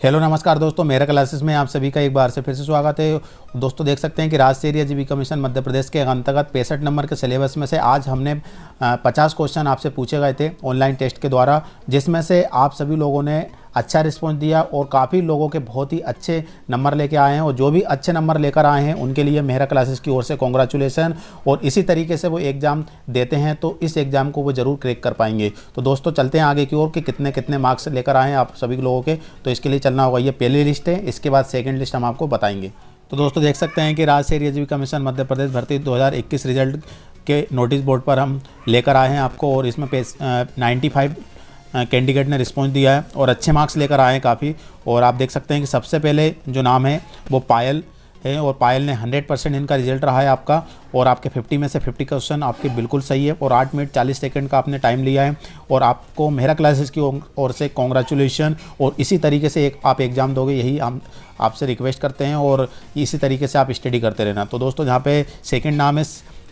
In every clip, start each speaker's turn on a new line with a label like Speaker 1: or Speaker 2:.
Speaker 1: Hello नमस्कार दोस्तों, मेरा क्लासेस में आप सभी का एक बार से फिर से स्वागत है। दोस्तों देख सकते हैं कि राज्य एरिया जीविका मिशन मध्य प्रदेश के अंतर्गत 65 नंबर के सिलेबस में से आज हमने 50 क्वेश्चन आपसे पूछे गए थे ऑनलाइन टेस्ट के द्वारा, जिसमें से आप सभी लोगों ने अच्छा रिस्पॉन्स दिया और काफ़ी लोगों के बहुत ही अच्छे नंबर लेके आए हैं। और जो भी अच्छे नंबर लेकर आए हैं उनके लिए मेरा क्लासेस की ओर से कॉन्ग्रेचुलेसन। और इसी तरीके से वो एग्ज़ाम देते हैं तो इस एग्ज़ाम को वो ज़रूर क्रैक कर पाएंगे। तो दोस्तों चलते हैं आगे की ओर कि कितने कितने मार्क्स लेकर आए हैं आप सभी लोगों के। तो इसके लिए चलना होगा, ये पहली लिस्ट है, इसके बाद सेकेंड लिस्ट हम आपको बताएंगे। तो दोस्तों देख सकते हैं कि राज्य एरिया जीविका मिशन मध्य प्रदेश भर्ती 2021 रिजल्ट के नोटिस बोर्ड पर हम लेकर आए हैं आपको। और इसमें 95 कैंडिडेट ने रिस्पॉन्स दिया है और अच्छे मार्क्स लेकर आए हैं काफ़ी। और आप देख सकते हैं कि सबसे पहले जो नाम है वो पायल है और पायल ने 100% इनका रिजल्ट रहा है आपका। और आपके 50 में से 50 क्वेश्चन आपके बिल्कुल सही है और 8 मिनट 40 सेकंड का आपने टाइम लिया है। और आपको मेरा क्लासेस की ओर से कॉन्ग्रेचुलेशन। और इसी तरीके से आप एग्ज़ाम दोगे, यही हम आपसे रिक्वेस्ट करते हैं और इसी तरीके से आप स्टडी करते रहना। तो दोस्तों यहाँ पे सेकेंड नाम है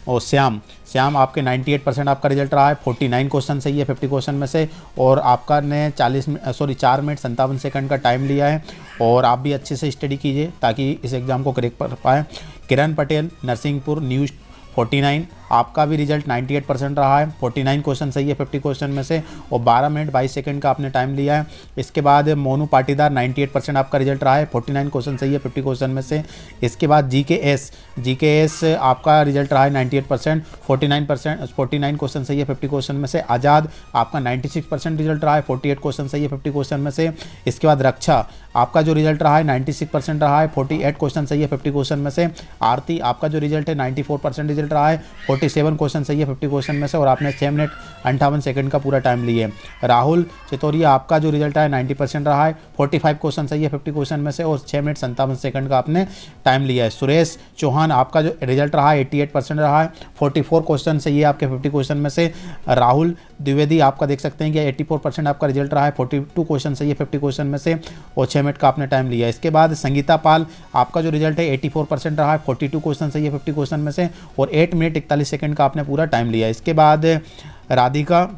Speaker 1: और श्याम आपके 98% आपका रिजल्ट रहा है। 49 क्वेश्चन सही है 50 क्वेश्चन में से। और आपका ने 4 मिनट 57 सेकंड का टाइम लिया है। और आप भी अच्छे से स्टडी कीजिए ताकि इस एग्ज़ाम को क्रैक कर पाए। किरण पटेल नरसिंहपुर न्यूज़ 49, आपका भी रिजल्ट 98% रहा है। 49 क्वेश्चन सही है 50 क्वेश्चन में से और 12 मिनट 22 सेकंड का आपने टाइम लिया है। इसके बाद मोनू पाटीदार 98% आपका रिजल्ट रहा है। 49 क्वेश्चन सही है 50 क्वेश्चन में से। इसके बाद जीकेएस आपका रिजल्ट रहा है 98%। 49 क्वेश्चन सही है 50 क्वेश्चन में से। आज़ाद आपका 96% रिजल्ट रहा है। 48 क्वेश्चन सही है 50 क्वेश्चन में से। इसके बाद रक्षा आपका जो रिजल्ट रहा है 96% रहा है। 48 क्वेश्चन सही है 50 क्वेश्चन में से। आरती आपका जो रिजल्ट है 94% रिजल्ट रहा है। 47 क्वेश्चन सही है 50 क्वेश्चन में से और आपने 6 मिनट 58 सेकंड का पूरा टाइम लिए। राहुल चितौरिया आपका जो रिजल्ट है 90% रहा है। 45 क्वेश्चन सही है 50 क्वेश्चन में से और 6 मिनट 57 सेकंड का आपने टाइम लिया है। सुरेश चौहान आपका जो रिजल्ट रहा है 88% रहा है। 44 क्वेश्चन सही है आपके 50 क्वेश्चन में से। राहुल द्विवेदी आपका देख सकते हैं कि 84% आपका रिजल्ट रहा है। 42 क्वेश्चन सही है 50 क्वेश्चन में से और 6 मिनट का आपने टाइम लिया है। इसके बाद संगीता पाल आपका जो रिजल्ट है 84% रहा है। 42 क्वेश्चन सही है 50 क्वेश्चन में से और 8 मिनट 41 सेकंड का आपने पूरा टाइम लिया। इसके बाद राधिका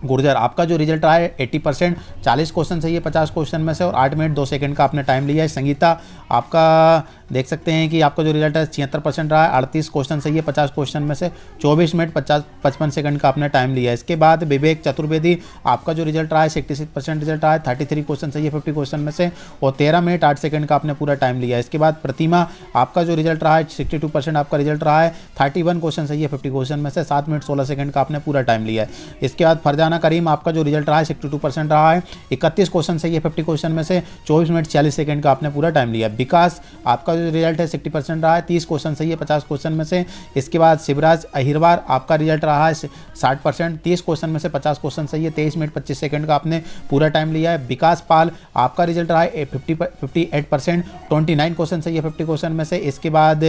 Speaker 1: गुर्जर आपका जो रिजल्ट रहा है 80%, 40 क्वेश्चन सही है 50 क्वेश्चन में से और 8 मिनट 2 सेकंड का आपने टाइम लिया है। संगीता आपका देख सकते हैं कि आपका जो रिजल्ट है 76% रहा है। 38 क्वेश्चन सही है 50 क्वेश्चन में से। 24 मिनट 55 सेकंड का आपने टाइम लिया है। इसके बाद विवेक चतुर्वेदी आपका जो रिजल्ट रहा है 66% रिजल्ट रहा है। 33 क्वेश्चन सही है 50 क्वेश्चन में से और 13 मिनट 8 सेकंड का आपने पूरा टाइम लिया है। इसके बाद प्रतिमा आपका जो रिजल्ट रहा है 62% आपका रिजल्ट रहा है। 31 क्वेश्चन सही है 50 क्वेश्चन में से। 7 मिनट 16 सेकंड का आपने पूरा टाइम लिया है। इसके बाद फरजाना करीम आपका जो रिजल्ट रहा है 62% रहा है। 31 क्वेश्चन सही है 50 क्वेश्चन में से। 24 मिनट 40 सेकंड का आपने पूरा टाइम लिया। विकास आपका जो रिजल्ट है 60% रहा है। 30 क्वेश्चन सही है 50 क्वेश्चन में से। इसके बाद शिवराज अहिरवार आपका रिजल्ट रहा है 60%। 30 क्वेश्चन में से 50 क्वेश्चन सही है। 23 मिनट 25 सेकंड का आपने पूरा टाइम लिया है। विकास पाल आपका रिजल्ट रहा है 58%। 29 क्वेश्चन सही है 50 क्वेश्चन में से। इसके बाद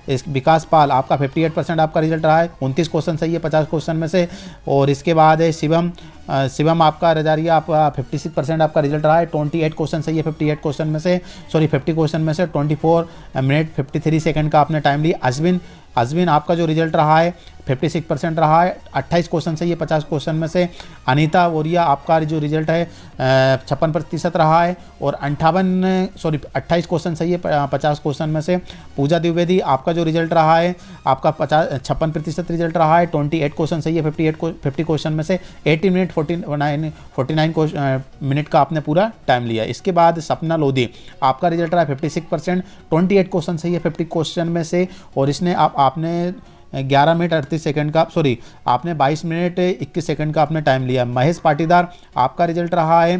Speaker 1: विकास पाल आपका 58% आपका रिजल्ट रहा है। 29 क्वेश्चन सही है 50 क्वेश्चन में से। और इसके बाद है शिवम आपका रजारिया आपका 56% आपका रिजल्ट रहा है। 28 क्वेश्चन सही है 58 क्वेश्चन में से 50 क्वेश्चन में से। 24 मिनट 53 सेकंड का आपने टाइम लिया। अजविन आपका जो रिजल्ट रहा है 56% रहा है। 28 क्वेश्चन सही है 50 क्वेश्चन में से। अनीता वोरिया आपका जो रिजल्ट है 56% रहा है और 28 क्वेश्चन सही है 50 क्वेश्चन में से। पूजा द्विवेदी आपका जो रिजल्ट रहा है आपका 56% रिजल्ट रहा है। 28 क्वेश्चन सही है 50 क्वेश्चन में से। 80 मिनट 49 मिनट का आपने पूरा टाइम लिया। इसके बाद सपना लोधी आपका रिजल्ट रहा है 56%। 28 क्वेश्चन सही है 50 क्वेश्चन में से और इसने आपने 11 मिनट 38 सेकंड का आपने 22 मिनट 21 सेकंड का आपने टाइम लिया। महेश पाटीदार आपका रिजल्ट रहा है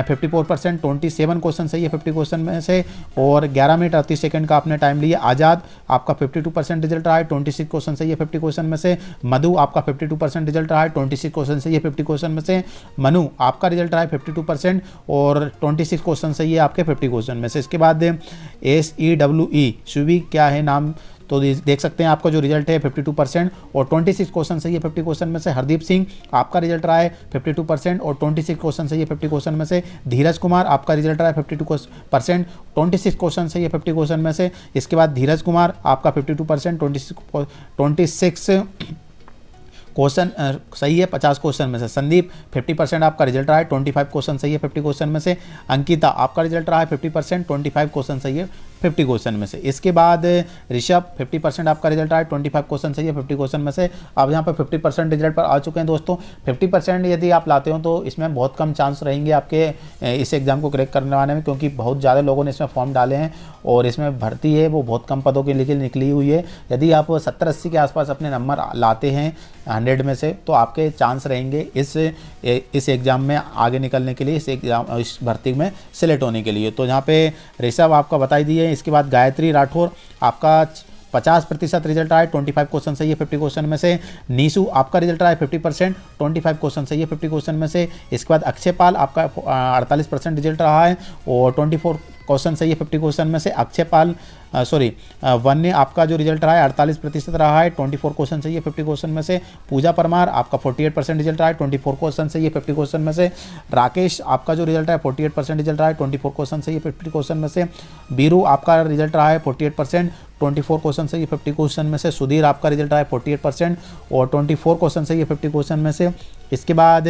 Speaker 1: 54%। 27 क्वेश्चन सही है 50 क्वेश्चन में से और 11 मिनट 38 सेकंड का आपने टाइम लिया। आज़ाद आपका 52% रिजल्ट रहा है। 26 क्वेश्चन सही है 50 क्वेश्चन में से। मधु आपका 52% रिजल्ट रहा है। 26 क्वेश्चन सही है 50 क्वेश्चन में से। मनु आपका रिजल्ट रहा है 52% और 26 क्वेश्चन सही है आपके 50 क्वेश्चन में से। इसके बाद SEWE शिवी क्या है नाम, तो देख सकते हैं आपका जो रिजल्ट है 52% और 26 क्वेश्चन सही है 50 क्वेश्चन में से। हरदीप सिंह आपका रिजल्ट रहा है 52% और 26 क्वेश्चन सही है 50 क्वेश्चन में से। धीरज कुमार आपका रिजल्ट रहा है 52%, 26 क्वेश्चन सही है 50 क्वेश्चन में से। इसके बाद धीरज कुमार आपका 52%, 26 क्वेश्चन सही है 50 क्वेश्चन में से। संदीप 50% आपका रिजल्ट रहा है, 25 क्वेश्चन सही है 50 क्वेश्चन में से। अंकिता आपका रिजल्ट रहा है 50%, 25 क्वेश्चन सही है 50 क्वेश्चन में से। इसके बाद ऋषभ 50% आपका रिजल्ट रहा है, 25 क्वेश्चन सही है 50 क्वेश्चन में से। अब यहाँ पर 50% रिजल्ट पर आ चुके हैं दोस्तों। 50% यदि आप लाते हो तो इसमें बहुत कम चांस रहेंगे आपके इस एग्ज़ाम को क्रैक करने वाले में, क्योंकि बहुत ज़्यादा लोगों ने इसमें फॉर्म डाले हैं और इसमें भर्ती है वो बहुत कम पदों के लिए निकली हुई है। यदि आप 70-80 के आसपास अपने नंबर लाते हैं 100 में से तो आपके चांस रहेंगे इस एग्ज़ाम में आगे निकलने के लिए, इस भर्ती में सिलेक्ट होने के लिए। तो यहाँ पे ऋषभ आपका बताई दी है। इसके बाद गायत्री राठौर आपका 50% रिजल्ट आया, 25 क्वेश्चन सही है 50 क्वेश्चन में से। नीसू आपका रिजल्ट आया 50%, 25 क्वेश्चन सही है 50 क्वेश्चन में से। इसके बाद अक्षय पाल आपका 48% रिजल्ट रहा है और 24 क्वेश्चन सही है 50 क्वेश्चन में से। अक्षय पाल वन्य आपका जो रिजल्ट रहा है 48% रहा है, 24 क्वेश्चन सही है 50 क्वेश्चन में से। पूजा परमार आपका 48% रिजल्ट रहा है, 24 क्वेश्चन सही है 50 क्वेश्चन में से। राकेश आपका जो रिजल्ट है 48% रिजल्ट रहा है, 24 क्वेश्चन सही है 50 क्वेश्चन में से। बीरू आपका रिजल्ट रहा है 48%, 24 क्वेश्चन सही है 50 क्वेश्चन में से। सुधीर आपका रिजल्ट रहा है 48% और 24 क्वेश्चन सही है 50 क्वेश्चन में से। इसके बाद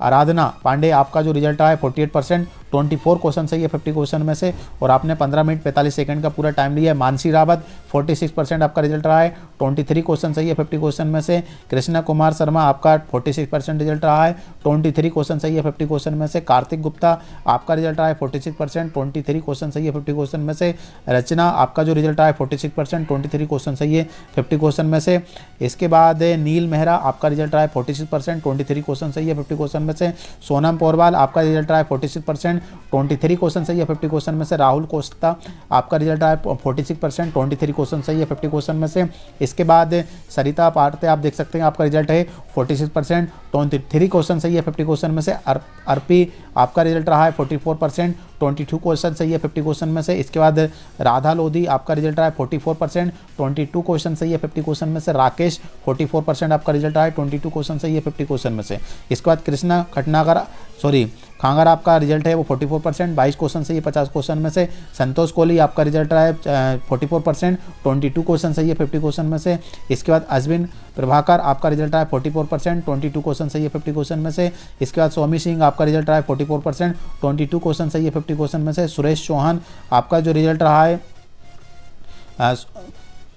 Speaker 1: आराधना पांडे आपका जो रिजल्ट रहा है 48%, 24 क्वेश्चन सही है 50 क्वेश्चन में से और आपने 15 मिनट 45 सेकंड का पूरा टाइम लिया है। मानसी रावत 46% आपका रिजल्ट रहा है, 23 क्वेश्चन सही है 50 क्वेश्चन में से। कृष्णा कुमार शर्मा आपका 46% रिजल्ट रहा है, 23 क्वेश्चन सही है 50 क्वेश्चन में से। कार्तिक गुप्ता आपका रिजल्ट रहा है 46%, 23 क्वेश्चन सही है 50 क्वेश्चन में से। रचना आपका जो रिजल्ट रहा है 46%, 23 क्वेश्चन सही है 50 क्वेश्चन में से। इसके बाद नील मेहरा आपका रिजल्ट रहा है 46%, 23 क्वेश्चन सही है 50 क्वेश्चन में से। सोनम पोरवाल आपका रिजल्ट रहा है 46%, 23 क्वेश्चन सही है 50 क्वेश्चन में से। राहुल कोस्ता आपका रिजल्ट रहा है 46%, 23 क्वेश्चन सही है 50 क्वेश्चन में से। इसके बाद सरिता पार्थे आप देख सकते हैं आपका रिजल्ट है 46%, 23 क्वेश्चन सही है 50 क्वेश्चन में से। अर्पी आपका रिजल्ट रहा है 44%, 22 क्वेश्चन सही है 50 क्वेश्चन में से। इसके बाद राधा लोधी आपका रिजल्ट रहा है 44%, 22 क्वेश्चन सही है 50 क्वेश्चन में से। राकेश 44% आपका रिजल्ट रहा है, 22 क्वेश्चन सही है 50 क्वेश्चन में से। इसके बाद कृष्णा खांगर आपका रिजल्ट है वो 44%, 22 क्वेश्चन सही है 50 क्वेश्चन में से। संतोष कोहली आपका रिजल्ट रहा है 44%, 22 क्वेश्चन सही है 50 क्वेश्चन में से। इसके बाद अश्विन प्रभाकर आपका रिजल्ट रहा है 44%, 22 क्वेश्चन सही है 50 क्वेश्चन में से। इसके बाद स्वामी सिंह आपका रिजल्ट रहा है 44%, 22 क्वेश्चन सही है 50 क्वेश्चन में से। सुरेश चौहान आपका जो रिजल्ट रहा है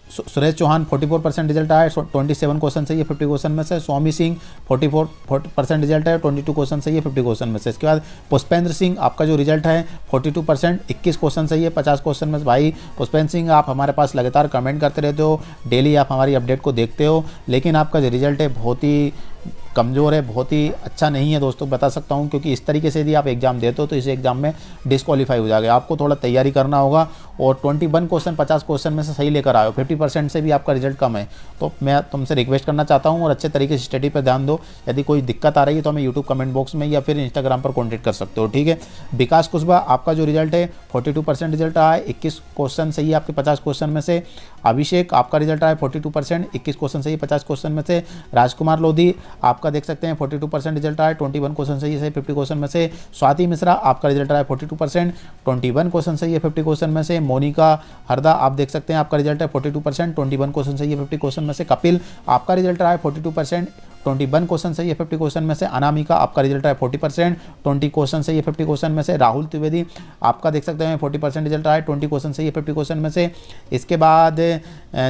Speaker 1: सुरेश चौहान 44% रिजल्ट आया, 27 क्वेश्चन सही है 50 क्वेश्चन में से। स्वामी सिंह 44% रिजल्ट है, 22 क्वेश्चन सही है 50 क्वेश्चन में से। इसके बाद पुष्पेंद्र सिंह आपका जो रिजल्ट है 42%, 21 क्वेश्चन सही है 50 क्वेश्चन में से। भाई पुष्पेंद्र सिंह आप हमारे पास लगातार कमेंट करते रहते हो, डेली आप हमारी अपडेट को देखते हो, लेकिन आपका जो रिजल्ट है बहुत ही कमज़ोर है, बहुत ही अच्छा नहीं है दोस्तों, बता सकता हूं, क्योंकि इस तरीके से यदि आप एग्ज़ाम देते हो तो इस एग्ज़ाम में डिस्क्वालीफाई हो जाएगा। आपको थोड़ा तैयारी करना होगा और 21 क्वेश्चन 50 क्वेश्चन में से सही लेकर आए हो, 50% से भी आपका रिजल्ट कम है, तो मैं तुमसे रिक्वेस्ट करना चाहता हूं और अच्छे तरीके से स्टडी पर ध्यान दो। यदि कोई दिक्कत आ रही है तो हमें यूट्यूब कमेंट बॉक्स में या फिर इंस्टाग्राम पर कॉन्टेक्ट कर सकते हो, ठीक है। विकास कुशवाहा आपका जो रिजल्ट है 42% रिजल्ट रहा है, 21 क्वेश्चन सही है आपके 50 क्वेश्चन में से। अभिषेक आपका रिजल्ट रहा है 42%, 21 क्वेश्चन सही 50 क्वेश्चन में से। राजकुमार लोधी आपका देख सकते हैं 42% रिजल्ट रहा है, 21 क्वेश्चन सही है 50 क्वेश्चन में से। स्वाति मिश्रा आपका रिजल्ट रहा है 42%, 21 क्वेश्चन सही है 50 क्वेश्चन में से। मोनिका हरदा आप देख सकते हैं आपका रिजल्ट है 42%, 21 क्वेश्चन सही है 50 क्वेश्चन में से। कपिल आपका रिजल्ट रहा है 42%, 21 क्वेश्चन सही है 50 क्वेश्चन में से। अनामिका आपका रिजल्ट है 40%, 20 क्वेश्चन सही है 50 क्वेश्चन में से। राहुल त्रिवेदी आपका देख सकते हैं 40% रिजल्ट रहा है, 20 क्वेश्चन सही है 50 क्वेश्चन में से। इसके बाद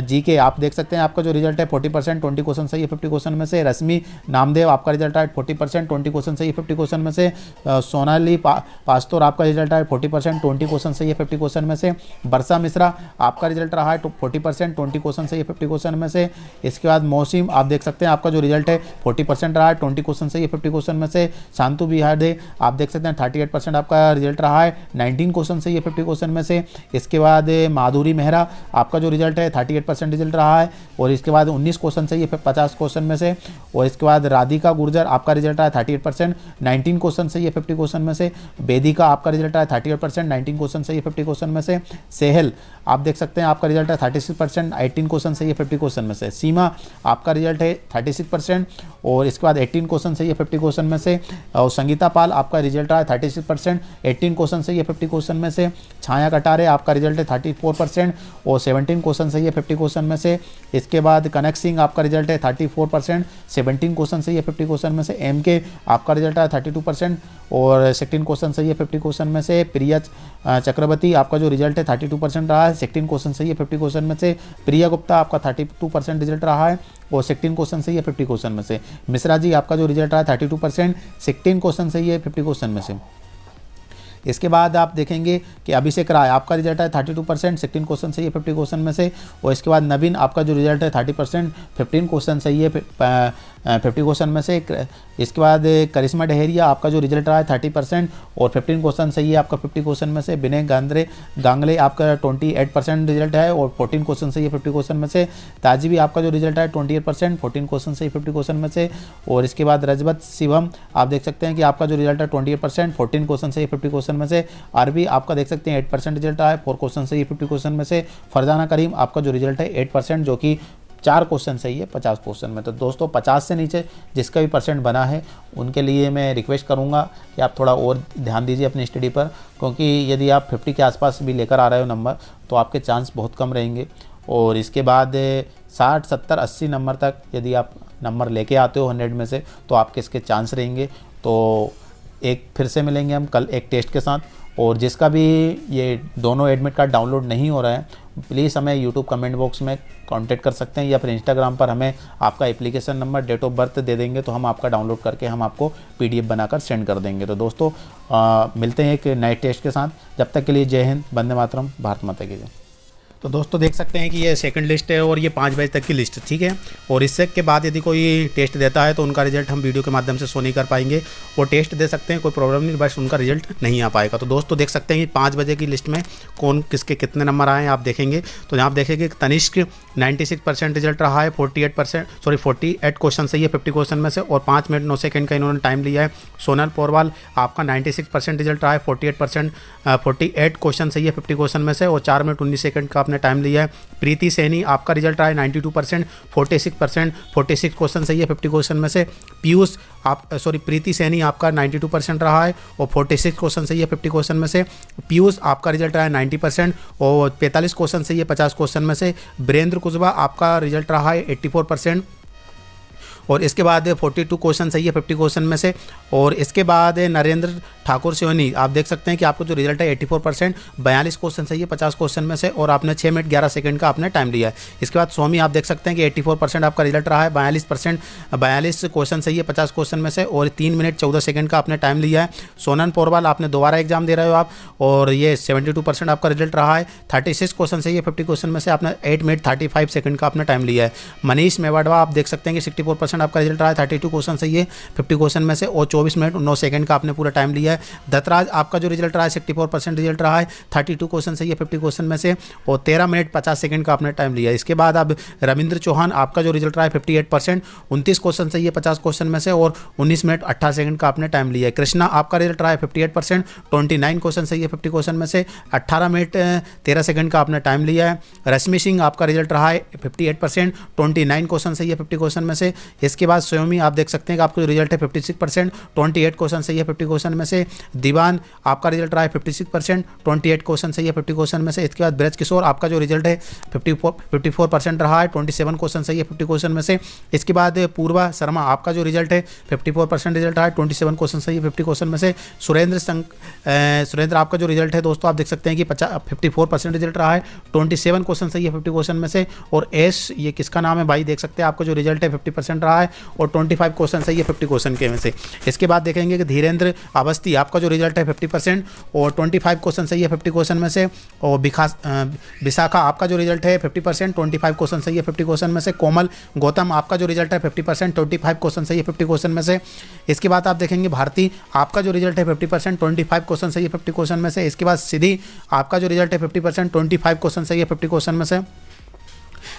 Speaker 1: जीके आप देख सकते हैं आपका जो रिजल्ट है 40%, 20 क्वेश्चन सही है 50 क्वेश्चन में से। रश्मि नामदेव आपका रिजल्ट है 40%, 20 क्वेश्चन सही है 50 क्वेश्चन में से। सोनाली पास्तोर आपका रिजल्ट है 40%, 20 क्वेश्चन सही है 50 क्वेश्चन में से। वर्षा मिश्रा आपका रिजल्ट रहा है 40%, 20 क्वेश्चन सही है 50 क्वेश्चन में से। इसके बाद मौसिम आप देख सकते हैं आपका जो रिजल्ट है 40% रहा है, 20 क्वेश्चन सही है 50 क्वेश्चन में से। शांतु बिहार आप देख सकते हैं 38% आपका रिजल्ट रहा है, 19 क्वेश्चन सही है 50 क्वेश्चन में से। इसके बाद माधुरी मेहरा आपका जो रिजल्ट है 38% रिजल्ट रहा है और इसके बाद 19 क्वेश्चन सही है 50 क्वेश्चन में से। और इसके बाद राधिका गुर्जर आपका रिजल्ट रहा है 38%, 19 क्वेश्चन सही है 50 क्वेश्चन में से। वेदिका आपका रिजल्ट रहा है 38%, 19 क्वेश्चन सही है 50 क्वेश्चन में से। सेहल आप देख सकते हैं आपका रिजल्ट है 36%, 18 क्वेश्चन सही है 50 क्वेश्चन में से। सीमा आपका रिजल्ट है 36%, और इसके बाद 18 क्वेश्चन सही है 50 क्वेश्चन में से। और संगीता पाल आपका रिजल्ट रहा है 36%, 18 क्वेश्चन सही है 50 क्वेश्चन में से। छाया कटारे आपका रिजल्ट है 34% और 17 क्वेश्चन सही है 50 क्वेश्चन में से। इसके बाद कनक सिंह आपका रिजल्ट है 34%, 17 क्वेश्चन सही है 50 क्वेश्चन में से। MK आपका रिजल्ट है 32% और 16 क्वेश्चन सही है 50 क्वेश्चन में से। प्रिया चक्रवर्ती आपका जो रिजल्ट है 32% रहा है, 16 क्वेश्चन सही है 50 क्वेश्चन में से। प्रिया गुप्ता आपका 32% रिजल्ट रहा है और 16 क्वेश्चन सही है 50 क्वेश्चन में से। मिश्रा जी आपका जो रिजल्ट रहा है 32%, 16 क्वेश्चन सही है 50 क्वेश्चन में से। इसके बाद आप देखेंगे कि अभिषेक राय आपका रिजल्ट है 32%, 16 क्वेश्चन सही है 50 क्वेश्चन में से। और इसके बाद नवीन आपका जो रिजल्ट है 30%, 15 क्वेश्चन सही है 50 क्वेश्चन में से। इसके बाद करिश्मा डहेरिया आपका जो रिजल्ट रहा है 30% और 15 क्वेश्चन सही है आपका 50 क्वेश्चन में से। विनय गांगले आपका 28% रिजल्ट है और 14 क्वेश्चन सही है 50 क्वेश्चन में से। ताजीबी आपका जो रिजल्ट है 28%, 14 क्वेश्चन सही 50 क्वेश्चन में से। और इसके बाद रजबत शिवम आप देख सकते हैं कि आपका जो रिजल्ट है 28%, 14 क्वेश्चन सही 50 क्वेश्चन में से। अरबी आपका देख सकते हैं 8% रिजल्ट आया, 4 क्वेश्चन सही है 50 क्वेश्चन में से। फरजाना करीम आपका जो रिजल्ट है 8% जो कि 4 क्वेश्चन सही है 50 क्वेश्चन में। तो दोस्तों 50 से नीचे जिसका भी परसेंट बना है उनके लिए मैं रिक्वेस्ट करूंगा कि आप थोड़ा और ध्यान दीजिए अपनी स्टडी पर, क्योंकि यदि आप 50 के आसपास भी लेकर आ रहे हो नंबर तो आपके चांस बहुत कम रहेंगे। और इसके बाद 60, 70, 80 नंबर तक यदि आप नंबर लेके आते हो 100 में से तो आपके इसके चांस रहेंगे। तो एक फिर से मिलेंगे हम कल एक टेस्ट के साथ। और जिसका भी ये दोनों एडमिट कार्ड डाउनलोड नहीं हो रहा है प्लीज़ हमें यूट्यूब कमेंट बॉक्स में कांटेक्ट कर सकते हैं या फिर इंस्टाग्राम पर हमें आपका application number, date of birth दे देंगे तो हम आपका डाउनलोड करके हम आपको PDF बनाकर सेंड कर देंगे। तो दोस्तों मिलते हैं एक नए टेस्ट के साथ, जब तक के लिए जय हिंद, वंदे मातरम, भारत माता की जय। तो दोस्तों देख सकते हैं कि ये सेकंड लिस्ट है और ये 5 बजे तक की लिस्ट, ठीक है। और इससे के बाद यदि कोई टेस्ट देता है तो उनका रिजल्ट हम वीडियो के माध्यम से शो नहीं कर पाएंगे। वो टेस्ट दे सकते हैं, कोई प्रॉब्लम नहीं, बस उनका रिजल्ट नहीं आ पाएगा। तो दोस्तों देख सकते हैं कि 5 बजे की लिस्ट में कौन किसके कितने नंबर आए हैं आप देखेंगे। तो यहाँ आप देखेंगे तनिष्क 96% रिजल्ट रहा है, 48 क्वेश्चन सही है 50 क्वेश्चन में से और 5 मिनट 9 सेकंड का इन्होंने टाइम लिया है। सोनल पोरवाल आपका 96% रिजल्ट रहा है, 48 क्वेश्चन सही है 50 क्वेश्चन में से और 4 मिनट 19 सेकंड का आपने टाइम लिया है। प्रीति सैनी आपका रिजल्ट रहा है 92%, 46 क्वेश्चन सही है 50 क्वेश्चन में से। पीयूष प्रीति सैनी आपका 92% रहा है और 46 क्वेश्चन सही है 50 क्वेश्चन में से। पीयूष आपका रिजल्ट रहा है 90% और 45 क्वेश्चन सही है 50 क्वेश्चन में से। वीरेंद्र कुशवाहा आपका रिजल्ट रहा है 84% और इसके बाद 42 क्वेश्चन सही है 50 क्वेश्चन में से। और इसके बाद नरेंद्र ठाकुर सोनी आप देख सकते हैं कि आपको जो रिजल्ट है 84%, 42 क्वेश्चन सही है 50 क्वेश्चन में से और आपने 6 मिनट 11 सेकंड का आपने टाइम लिया है। इसके बाद स्वामी आप देख सकते हैं कि 84% आपका रिजल्ट रहा है, 42 क्वेश्चन सही है 50 क्वेश्चन में से और 3 मिनट 14 सेकंड का आपने टाइम लिया है। सोनन पोरवाल आपने दोबारा एग्जाम दे रहे हो आप और ये 72% आपका रिजल्ट रहा है, 36 क्वेश्चन सही है 50 क्वेश्चन में से, आपने 8 मिनट 35 सेकंड का आपने टाइम लिया है। मनीष मेवाड़वा आप देख सकते हैं कि 64% आपका रिजल्ट रहा है, 32 क्वेश्चन सही है 50 क्वेश्चन में से और 24 मिनट 9 सेकंड का आपने पूरा टाइम लिया है। दत्तराज आपका जो रिजल्ट रहा है 64% रिजल्ट रहा है, 32 क्वेश्चन सही है 50 क्वेश्चन में से और 13 मिनट 50 सेकंड का आपने टाइम लिया है। इसके बाद अब रविंद्र चौहान आपका जो रिजल्ट रहा है 58%, 29 क्वेश्चन सही है 50 क्वेश्चन में से और 19 मिनट 18 सेकंड का आपने टाइम लिया है। कृष्णा आपका रिजल्ट रहा है 58%, 29 क्वेश्चन सही है 50 क्वेश्चन में से, 18 मिनट 13 सेकंड का आपने टाइम लिया है। रश्मि सिंह आपका रिजल्ट रहा है 58%, 29 क्वेश्चन सही है 50 क्वेश्चन में से। इसके बाद स्वयं आप देख सकते हैं कि आपका जो रिजल्ट है 56%, 28 क्वेश्चन सही है 50 क्वेश्चन में से। दीवान आपका रिजल्ट रहा है 56%, 28 क्वेश्चन सही है 50 क्वेश्चन में से। इसके बाद ब्रज किशोर आपका जो रिजल्ट है 54% रहा है, 27 क्वेश्चन सही है 50 क्वेश्चन में से। इसके बाद पूर्वा शर्मा आपका जो रिजल्ट है 54% रिजल्ट रहा है, 27 क्वेश्चन सही है 50 क्वेश्चन में से। सुरेंद्र आपका जो रिजल्ट है दोस्तों आप देख सकते हैं कि 54% रिजल्ट रहा है, 27 क्वेश्चन सही है 50 क्वेश्चन में से। और एस ये किसका नाम है भाई, देख सकते हैं आपका जो रिजल्ट है 50% रहा है और 25 क्वेश्चन सही है 50 क्वेश्चन के में से। इसके बाद देखेंगे कि धीरेन्द्र अवस्थी आपका जो रिजल्ट है 50% और 25 क्वेश्चन सही है 50 क्वेश्चन में से। और विशाखा आपका जो रिजल्ट है 50%, 25 क्वेश्चन सही है 50 क्वेश्चन में से। कोमल गौतम आपका जो रिजल्ट है 50%, 25 क्वेश्चन सही है 50 क्वेश्चन में से। इसके बाद आप देखेंगे भारती आपका जो रिजल्ट है 50%, 25 क्वेश्चन सही है 50 क्वेश्चन में से। इसके बाद सिद्धि आपका जो रिजल्ट है 50%, 25 क्वेश्चन सही है 50 क्वेश्चन में से।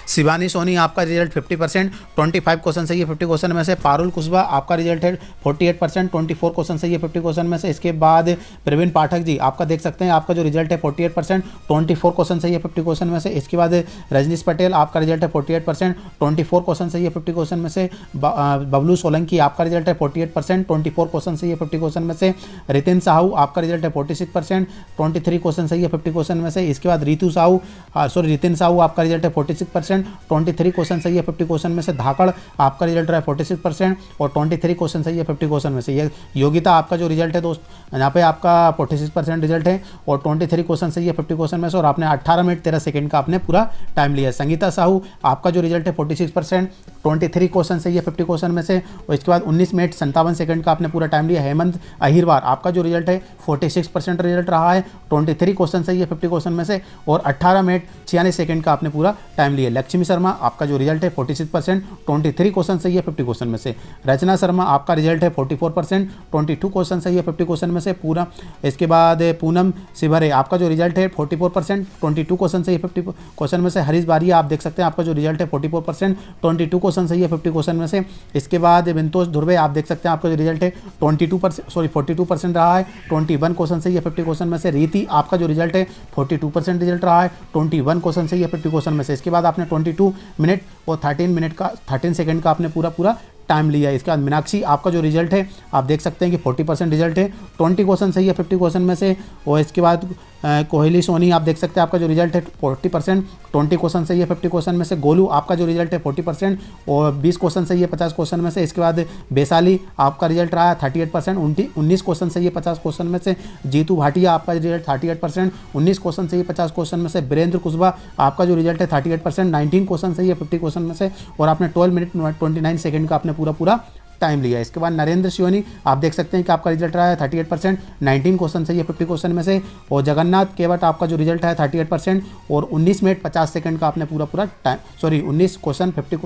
Speaker 1: शिवानी सोनी आपका रिजल्ट 50%, 25 क्वेश्चन सही है 50 क्वेश्चन में से। पारुल कुशवाहा आपका रिजल्ट है 48%, 24 क्वेश्चन सही है 50 क्वेश्चन में से। इसके बाद प्रवीण पाठक जी आपका देख सकते हैं, आपका जो रिजल्ट है 48%, 24 क्वेश्चन सही है 50 क्वेश्चन में से। इसके बाद रजनीश पटेल आपका रिजल्ट है 48%, 24 क्वेश्चन सही है 50 क्वेश्चन में से। बबलू सोलंकी आपका रिजल्ट है 48%, 24 क्वेश्चन सही है 50 क्वेश्चन में से। रितिन साहू आपका रिजल्ट है 46%, 23 क्वेश्चन सही है 50 क्वेश्चन में से। इसके बाद रितिन साहू आपका रिजल्ट है 46%, 23 क्वेश्चन सही है 50 क्वेश्चन में से। धाकड़ आपका रिजल्ट रहा है 46% और 23 क्वेश्चन सही है 50 क्वेश्चन में से। ये योगिता आपका जो रिजल्ट है दोस्त, यहाँ पे आपका 46% रिजल्ट है और 23 क्वेश्चन सही है 50 क्वेश्चन में से, और आपने 18 मिनट 13 सेकंड का आपने पूरा टाइम लिया। संगीता साहू आपका जो रिजल्ट है 46%, 23 क्वेश्चन सही है 50 क्वेश्चन में से, और इसके बाद 19 मिनट 57 सेकंड का आपने पूरा टाइम लिया। हेमंत अहिरवार आपका जो रिजल्ट है 46% रिजल्ट रहा है, 23 क्वेश्चन सही है 50 क्वेश्चन में से, और 18 मिनट 46 सेकंड का आपने पूरा टाइम लिया। लक्ष्मी शर्मा आपका जो रिजल्ट है 46%, 23 क्वेश्चन सही है 50 क्वेश्चन में से। रचना शर्मा आपका रिजल्ट है 44%, 22 क्वेश्चन सही है 50 क्वेश्चन में से पूरा। इसके बाद पूनम सिभरे आपका जो रिजल्ट है 44%, 22 क्वेश्चन सही है 50 क्वेश्चन में से। हरीश बारिया आप देख सकते हैं, आपका जो रिजल्ट है 44%, 22 क्वेश्चन सही है 50 क्वेश्चन में से। इसके बाद बिंतोष ध्रुवे आप देख सकते हैं, आपका जो रिजल्ट है 42% रहा है, 21 क्वेश्चन सही है 50 क्वेश्चन में से। रीति आपका जो रिजल्ट है 42% रिजल्ट रहा है, 21 क्वेश्चन सही है 50 क्वेश्चन में से। इसके बाद आपने 22 मिनट और 13 सेकंड का आपने पूरा टाइम लिया। इसके बाद मीनाक्षी आपका जो रिजल्ट है आप देख सकते हैं कि 40% रिजल्ट है, 20 क्वेश्चन सही है 50 क्वेश्चन में से। और इसके बाद कोहली सोनी आप देख सकते हैं, आपका जो रिजल्ट है 40%, 20 क्वेश्चन सही है 50 क्वेश्चन में से। गोलू आपका जो रिजल्ट है 40% और 20 क्वेश्चन सही है 50 क्वेश्चन में से। इसके बाद वैशाली आपका रिजल्ट रहा है 38%, 19 क्वेश्चन सही है 50 क्वेश्चन में से। जीतू भाटिया आपका रिजल्ट 38%, 19 क्वेश्चन सही है 50 क्वेश्चन में से। वीरेंद्र कुशवाहा आपका जो रिजल्ट है 38%, 19 क्वेश्चन सही है 50 क्वेश्चन में से, और आपने 12 मिनट 29 सेकंड का आपने पूरा टाइम लिया। इसके बाद नरेंद्र शिवनी आप देख सकते हैं कि आपका रिजल्ट रहा है 38%, 19 क्वेश्चन सही है 50 क्वेश्चन में से। और जगन्नाथ केवट आपका जो रिजल्ट है 38% और 19 मिनट 50 सेकंड का आपने पूरा टाइम 19 क्वेश्चन 50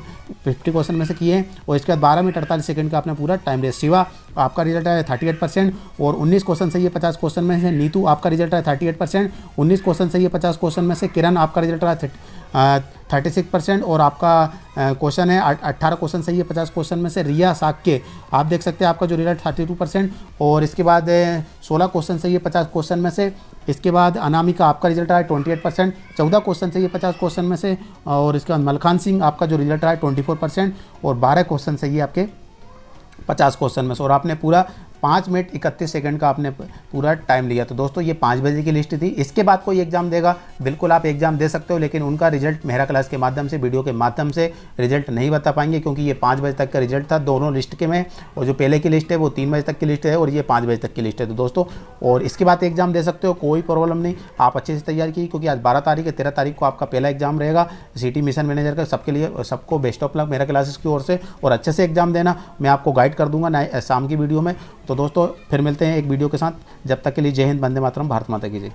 Speaker 1: क्वेश्चन में से किए। और इसके बाद 12 मिनट 48 सेकंड का आपने पूरा टाइम लिया। शिवा आपका रिजल्ट है 38% और 19 क्वेश्चन सही है 50 क्वेश्चन में से। नीतू आपका रिजल्ट है 38%, 19 क्वेश्चन सही है 50 क्वेश्चन में से। किरण आपका रिजल्ट रहा है 36% और आपका क्वेश्चन है 18 क्वेश्चन सही है 50 क्वेश्चन में से। रिया साक्य आप देख सकते हैं, आपका जो रिजल्ट 32% और इसके बाद 16 क्वेश्चन सही है 50 क्वेश्चन में से। इसके बाद अनामिका आपका रिजल्ट रहा है 28%, 14 क्वेश्चन सही है 50 क्वेश्चन में से। और इसके बाद मलखान सिंह आपका जो रिजल्ट रहा है 24% और 12 क्वेश्चन सही है आपके 50 क्वेश्चन में से। और आपने पूरा 5 मिनट 31 सेकंड का आपने पूरा टाइम लिया। तो दोस्तों ये 5 बजे की लिस्ट थी। इसके बाद कोई एग्जाम देगा, बिल्कुल आप एग्जाम दे सकते हो, लेकिन उनका रिजल्ट मेरा क्लास के माध्यम से, वीडियो के माध्यम से रिजल्ट नहीं बता पाएंगे, क्योंकि ये 5 बजे तक का रिजल्ट था दोनों लिस्ट के में। और जो पहले की लिस्ट है वो 3 बजे तक की लिस्ट है और ये 5 बजे तक की लिस्ट है। तो दोस्तों और इसके बाद एग्जाम दे सकते हो, कोई प्रॉब्लम नहीं, आप अच्छे से तैयार की, क्योंकि आज 12 तारीख है, 13 तारीख को आपका पहला एग्जाम रहेगा सिटी मिशन मैनेजर का। सबके लिए सबको बेस्ट ऑफ लक मेरा क्लासेस की ओर से, और अच्छे से एग्जाम देना, मैं आपको गाइड कर दूंगा शाम की वीडियो में। तो दोस्तों फिर मिलते हैं एक वीडियो के साथ, जब तक के लिए जय हिंद, वंदे मातरम, भारत माता की जय।